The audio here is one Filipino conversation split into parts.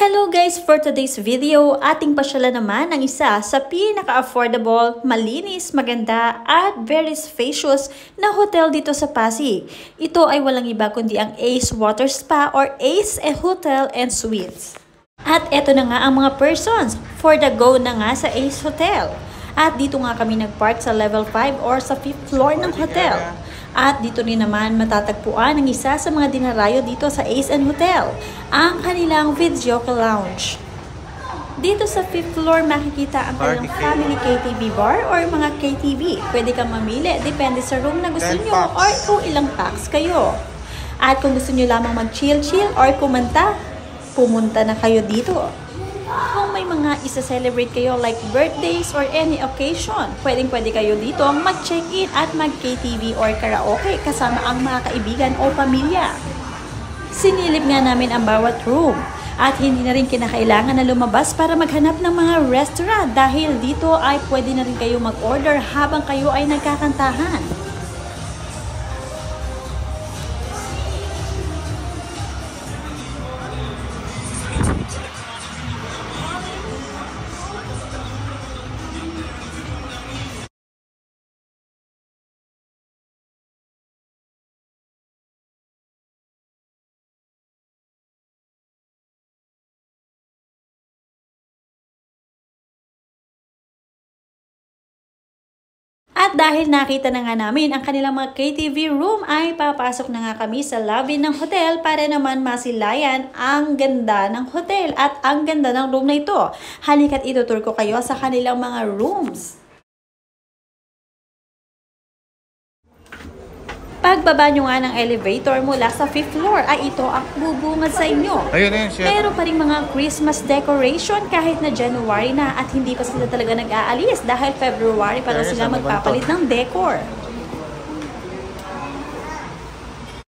Hello guys! For today's video, ating pasyalan naman ang isa sa pinaka-affordable, malinis, maganda at very spacious na hotel dito sa Pasig. Ito ay walang iba kundi ang Ace Water Spa or Ace Hotel and Suites. At eto na nga ang mga persons for the go na nga sa Ace Hotel. At dito nga kami nagpark sa level 5 or sa 5th floor ng hotel. At dito rin naman matatagpuan ang isa sa mga dinarayo dito sa Ace & Hotel, ang kanilang videoke lounge. Dito sa 5th floor makikita ang kanilang family KTV bar or mga KTV. Pwede kang mamili, depende sa room na gusto nyo or kung ilang packs kayo. At kung gusto nyo lamang mag-chill-chill or kumanta, pumunta na kayo dito. Kung may mga isa-celebrate kayo like birthdays or any occasion, pwedeng-pwede kayo dito mag-check-in at mag-KTV or karaoke kasama ang mga kaibigan o pamilya. Sinilip nga namin ang bawat room at hindi na rin kinakailangan na lumabas para maghanap ng mga restaurant dahil dito ay pwede na rin kayo mag-order habang kayo ay nagkakantahan. At dahil nakita na nga namin ang kanilang mga KTV room ay papasok na nga kami sa lobby ng hotel para naman masilayan ang ganda ng hotel at ang ganda ng room na ito. Halika't itutur ko kayo sa kanilang mga rooms. Pagbaba nyo nga ng elevator mula sa 5th floor ay ito ang bubungad sa inyo. Meron pa rin mga Christmas decoration kahit na January na at hindi pa sila talaga nag-aalis dahil February pa sila magpapalit ng decor.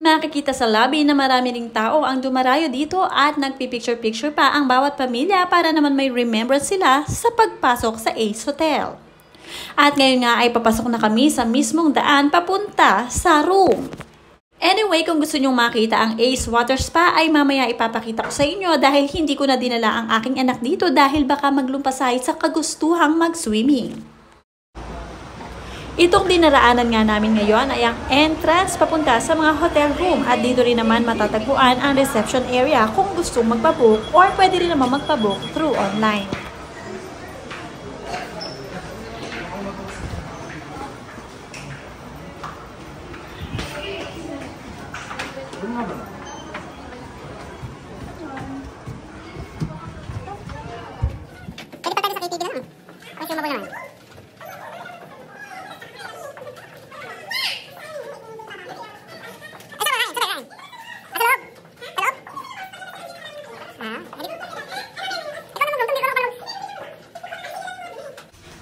Nakikita sa lobby na marami ring tao ang dumarayo dito at nagpipicture-picture pa ang bawat pamilya para naman may remembrance sila sa pagpasok sa Ace Hotel. At ngayon nga ay papasok na kami sa mismong daan papunta sa room. Anyway, kung gusto nyong makita ang Ace Water Spa ay mamaya ipapakita ko sa inyo dahil hindi ko na dinala ang aking anak dito dahil baka maglumpasay sa kagustuhang mag-swimming. Itong dinaraanan nga namin ngayon ay ang entrance papunta sa mga hotel room at dito rin naman matatagpuan ang reception area kung gustong magpabook or pwede rin naman magpabook through online.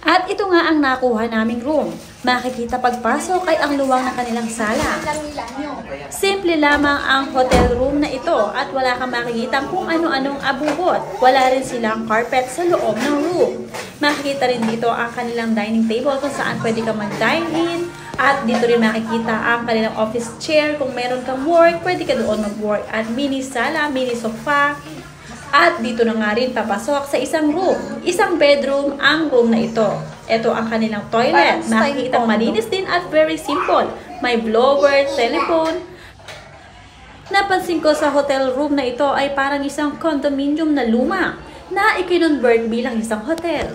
At ito nga ang nakuha naming room. Makikita pagpasok ay ang luwang ng kanilang sala. Simple lamang ang hotel room na ito at wala kang makikita kung ano-anong abubot. Wala rin silang carpet sa loob ng room. Makikita rin dito ang kanilang dining table kung saan pwede kang mag-dine in. At dito rin makikita ang kanilang office chair. Kung meron kang work, pwede ka doon mag-work. At mini sala, mini sofa. At dito na nga rin papasok sa isang room. Isang bedroom ang room na ito. Ito ang kanilang toilet. Makikita malinis din at very simple. May blower, telephone. Napansin ko sa hotel room na ito ay parang isang condominium na luma na ikinonvert bilang isang hotel.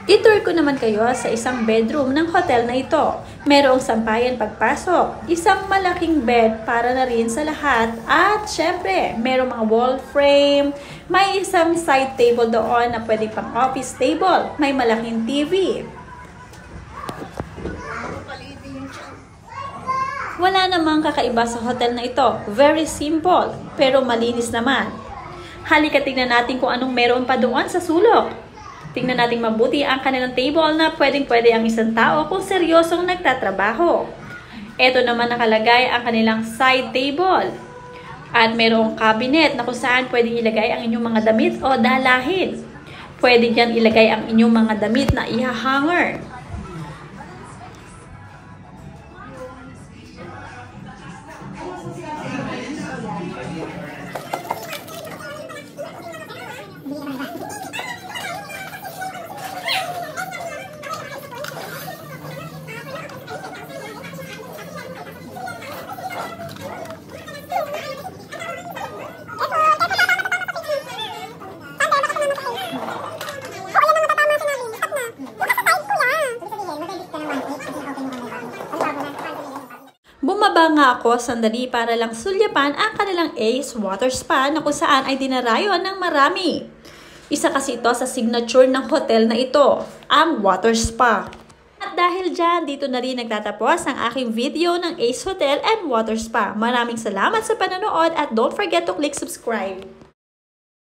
Itour ko naman kayo sa isang bedroom ng hotel na ito. Merong sampayan pagpasok, isang malaking bed para na rin sa lahat at syempre, merong mga wall frame, may isang side table doon na pwede pang office table, may malaking TV. Wala namang kakaiba sa hotel na ito. Very simple, pero malinis naman. Halika tingnan natin kung anong meron pa doon sa sulok. Tingnan natin mabuti ang kanilang table na pwedeng-pwede ang isang tao kung seryosong nagtatrabaho. Ito naman nakalagay ang kanilang side table. At mayroong cabinet na kung saan pwedeng ilagay ang inyong mga damit o dalahin. Pwede dyan ilagay ang inyong mga damit na ihahanger. Bumaba nga ako sandali para lang sulyapan ang kanilang Ace Water Spa na kung saan ay dinarayon ng marami. Isa kasi ito sa signature ng hotel na ito, ang Water Spa. At dahil dyan, dito na rin nagtatapos ang aking video ng Ace Hotel and Water Spa. Maraming salamat sa panonood at don't forget to click subscribe.